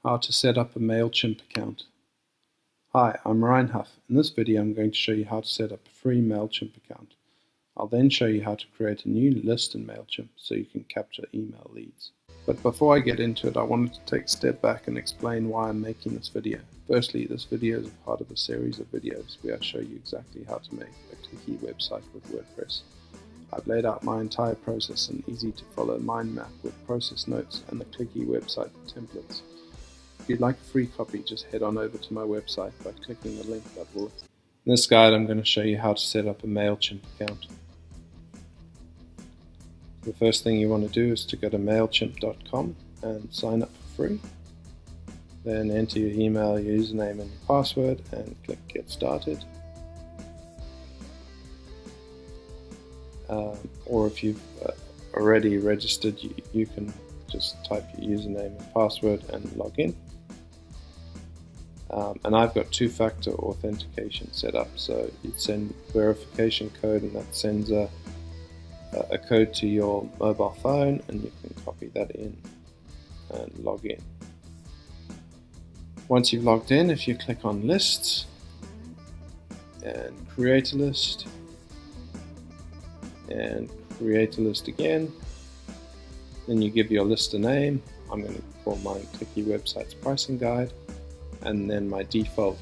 How to set up a MailChimp account. Hi, I'm Ryan Huff. In this video I'm going to show you how to set up a free MailChimp account. I'll then show you how to create a new list in MailChimp so you can capture email leads. But before I get into it, I wanted to take a step back and explain why I'm making this video. Firstly, this video is a part of a series of videos where I show you exactly how to make a Clicky website with WordPress. I've laid out my entire process in easy to follow mind map with process notes and the Clicky website templates. If you'd like a free copy, just head on over to my website by clicking the link that will. In this guide I'm going to show you how to set up a MailChimp account. The first thing you want to do is to go to MailChimp.com and sign up for free. Then enter your email, your username and your password and click Get Started. Or if you've already registered, you can just type your username and password and log in. And I've got two-factor authentication set up, so you'd send verification code and that sends a code to your mobile phone and you can copy that in and log in. Once you've logged in, if you click on lists and create a list and create a list again, then you give your list a name. I'm going to call mine Clicky Websites Pricing Guide, and then my default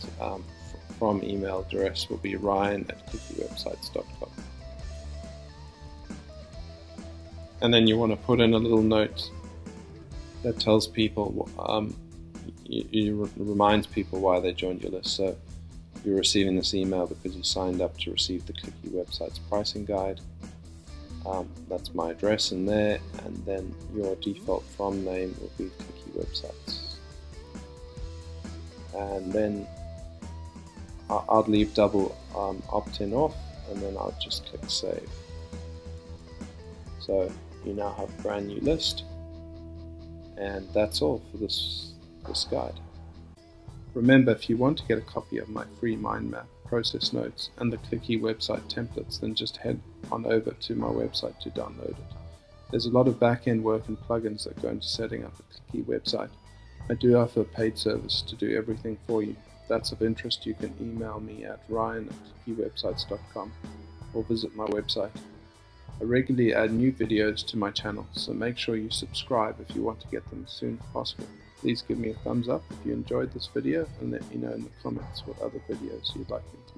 from email address will be ryan@clickywebsites.com. And then you want to put in a little note that tells people, reminds people why they joined your list. So you're receiving this email because you signed up to receive the Clicky Websites Pricing Guide. That's my address in there, and then your default from name will be Clicky Websites. And then I'd leave double opt-in off, and then I'll just click Save. So you now have a brand new list, and that's all for this guide. Remember, if you want to get a copy of my free mind map, process notes and the Clicky website templates, then just head on over to my website to download it. There's a lot of back-end work and plugins that go into setting up a Clicky website. I do offer a paid service to do everything for you. If that's of interest, you can email me at ryan@clickywebsites.com or visit my website. I regularly add new videos to my channel, so make sure you subscribe if you want to get them as soon as possible. Please give me a thumbs up if you enjoyed this video and let me know in the comments what other videos you'd like me to make.